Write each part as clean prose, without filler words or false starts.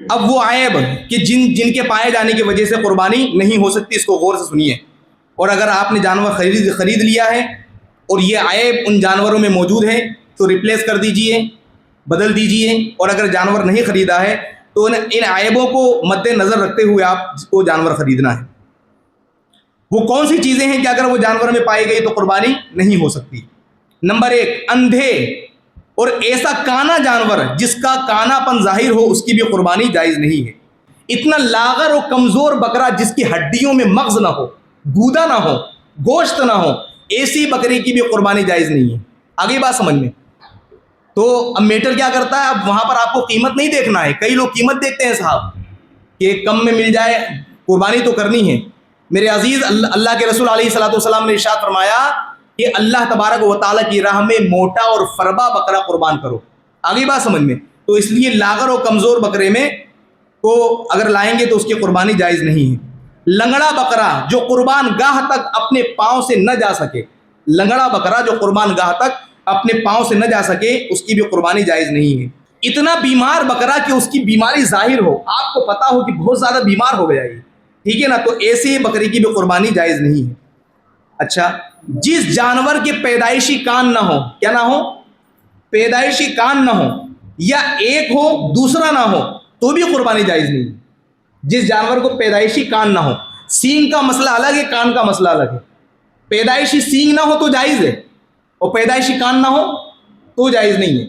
اب وہ عیب کہ جن کے پائے جانے کی وجہ سے قربانی نہیں ہو سکتی، اس کو غور سے سنیے. اور اگر آپ نے جانور خرید لیا ہے اور یہ عیب ان جانوروں میں موجود ہے تو ریپلیس کر دیجئے، بدل دیجئے. اور اگر جانور نہیں خریدا ہے تو ان عیبوں کو مد نظر رکھتے ہوئے آپ کو جانور خریدنا ہے. وہ کون سی چیزیں ہیں کہ اگر وہ جانور میں پائی گئی تو قربانی نہیں ہو سکتی؟ نمبر 1، اندھے اور ایسا کانا جانور جس کا کانا پن ظاہر ہو، اس کی بھی قربانی جائز نہیں ہے. اتنا لاغر اور کمزور بکرا جس کی ہڈیوں میں مغز نہ ہو، گودا نہ ہو، گوشت نہ ہو، ایسی بکری کی بھی قربانی جائز نہیں ہے. آگے بات سمجھ میں. تو اب میٹر کیا کرتا ہے، اب وہاں پر آپ کو قیمت نہیں دیکھنا ہے. کئی لوگ قیمت دیکھتے ہیں صاحب کہ کم میں مل جائے، قربانی تو کرنی ہے. میرے عزیز، اللہ کے رسول علیہ الصلوۃ والسلام نے ارشاد فرمایا کہ اللہ تبارک و تعالیٰ کی راہ میں موٹا اور فربا بکرا قربان کرو. آگے بات سمجھ میں. تو اس لیے لاغر اور کمزور بکرے میں کو اگر لائیں گے تو اس کی قربانی جائز نہیں ہے. لنگڑا بکرا جو قربان گاہ تک اپنے پاؤں سے نہ جا سکے، لنگڑا بکرا جو قربان گاہ تک اپنے پاؤں سے نہ جا سکے، اس کی بھی قربانی جائز نہیں ہے. اتنا بیمار بکرا کہ اس کی بیماری ظاہر ہو، آپ کو پتا ہو کہ بہت زیادہ بیمار ہو گیا یہ، ٹھیک ہے نا، تو ایسے بکری کی بھی قربانی جائز نہیں ہے. اچھا، جس جانور کے پیدائشی کان نہ ہو، کیا نہ ہو؟ پیدائشی کان نہ ہو، یا ایک ہو دوسرا نہ ہو، تو بھی قربانی جائز نہیں ہے. جس جانور کو پیدائشی کان نہ ہو، سینگ کا مسئلہ الگ ہے، کان کا مسئلہ الگ ہے. پیدائشی سینگ نہ ہو تو جائز ہے، اور پیدائشی کان نہ ہو تو جائز نہیں ہے.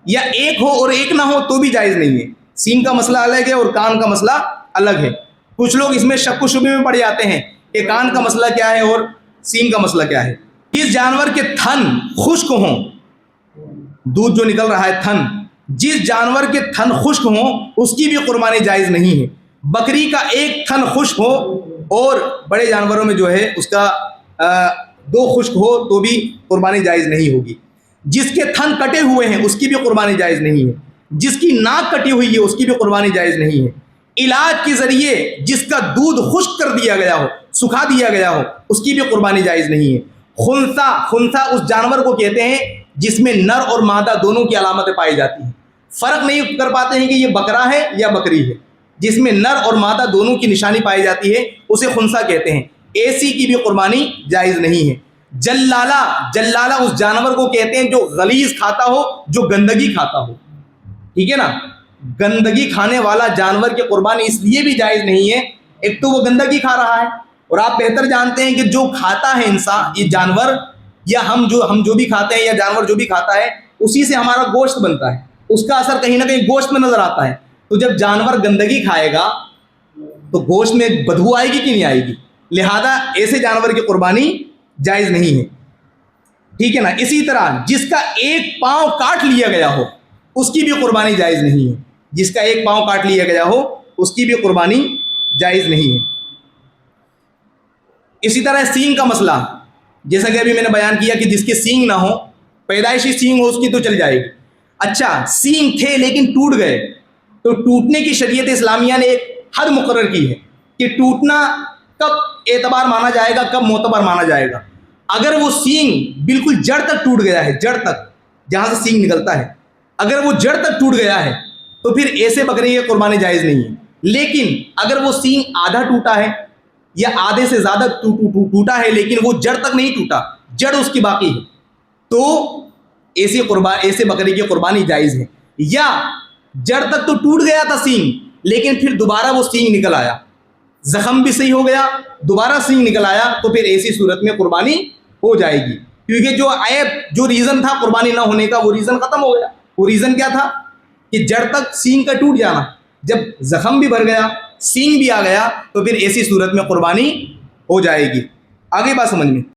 یا ایک ہو اور ایک نہ ہو تو بھی جائز نہیں ہے. سینگ کا مسئلہ الگ ہے اور کان کا مسئلہ الگ ہے. کچھ لوگ اس میں شک و شبے میں پڑ جاتے ہیں کہ کان کا مسئلہ کیا ہے اور سینگ کا مسئلہ کیا ہے. جس جانور کے تھن خشک ہوں، دودھ جو نکل رہا ہے تھن، جس جانور کے تھن خشک ہوں اس کی بھی قربانی جائز نہیں ہے. بکری کا ایک تھن خشک ہو اور بڑے جانوروں میں جو ہے اس کا 2 خشک ہو تو بھی قربانی جائز نہیں ہوگی. جس کے تھن کٹے ہوئے ہیں اس کی بھی قربانی جائز نہیں ہے. جس کی ناک کٹی ہوئی ہے اس کی بھی قربانی جائز نہیں ہے. علاج کے ذریعے جس کا دودھ خشک کر دیا گیا ہو، سکھا دیا گیا ہو، اس کی بھی قربانی جائز نہیں ہے. خنثا اس جانور کو کہتے ہیں جس میں نر اور مادہ دونوں کی علامتیں پائی جاتی ہیں. فرق نہیں کر پاتے ہیں کہ یہ بکرا ہے یا بکری ہے. جس میں نر اور مادہ دونوں کی نشانی پائی جاتی ہے اسے خنثا کہتے ہیں. ایسی کی بھی قربانی جائز نہیں ہے. جلالہ اس جانور کو کہتے ہیں جو غلیظ کھاتا ہو، جو گندگی کھاتا ہو، ٹھیک ہے نا. گندگی کھانے والا جانور کی قربانی اس لیے بھی جائز نہیں ہے، ایک تو وہ گندگی کھا رہا ہے، اور آپ بہتر جانتے ہیں کہ جو کھاتا ہے انسان، یہ جانور یا ہم جو بھی کھاتے ہیں یا جانور جو بھی کھاتا ہے اسی سے ہمارا گوشت بنتا ہے، اس کا اثر کہیں نہ کہیں گوشت میں نظر آتا ہے. تو جب جانور گندگی کھائے گا تو گوشت میں بدبو آئے گی کہ نہیں آئے گی؟ لہذا ایسے جانور کی قربانی جائز نہیں ہے، ٹھیک ہے نا. اسی طرح جس کا ایک پاؤں کاٹ لیا گیا ہو اس کی بھی قربانی جائز نہیں ہے. جس کا ایک پاؤں کاٹ لیا گیا ہو اس کی بھی قربانی جائز نہیں ہے. اسی طرح سینگ کا مسئلہ، جیسا کہ ابھی میں نے بیان کیا کہ جس کے سینگ نہ ہو، پیدائشی سینگ ہو، اس کی تو چل جائے گی. اچھا، سینگ تھے لیکن ٹوٹ گئے تو ٹوٹنے کی شریعت اسلامیہ نے ایک حد مقرر کی ہے کہ ٹوٹنا کب اعتبار مانا جائے گا، کب معتبر مانا جائے گا. اگر وہ سینگ بالکل جڑ تک ٹوٹ گیا ہے، جڑ تک جہاں سے سینگ نکلتا ہے، اگر وہ جڑ تک ٹوٹ گیا ہے تو پھر ایسے بکرے کی قربانی جائز نہیں ہے. لیکن اگر وہ سینگ آدھا ٹوٹا ہے یا آدھے سے زیادہ ٹوٹا ہے لیکن وہ جڑ تک نہیں ٹوٹا، جڑ اس کی باقی ہے، تو ایسے بکرے کی قربانی جائز ہے. یا جڑ تک تو ٹوٹ گیا تھا سینگ لیکن پھر دوبارہ وہ سینگ نکل آیا، زخم بھی صحیح ہو گیا، دوبارہ سینگ نکل آیا، تو پھر ایسی صورت میں قربانی ہو جائے گی. کیونکہ جو عیب، جو ریزن تھا قربانی نہ ہونے کا، وہ ریزن ختم ہو گیا. وہ ریزن کیا تھا کہ جڑ تک سینگ کا ٹوٹ جانا. جب زخم بھی بھر گیا، سینگ بھی آ گیا، تو پھر ایسی صورت میں قربانی ہو جائے گی. آگے بات سمجھ میں.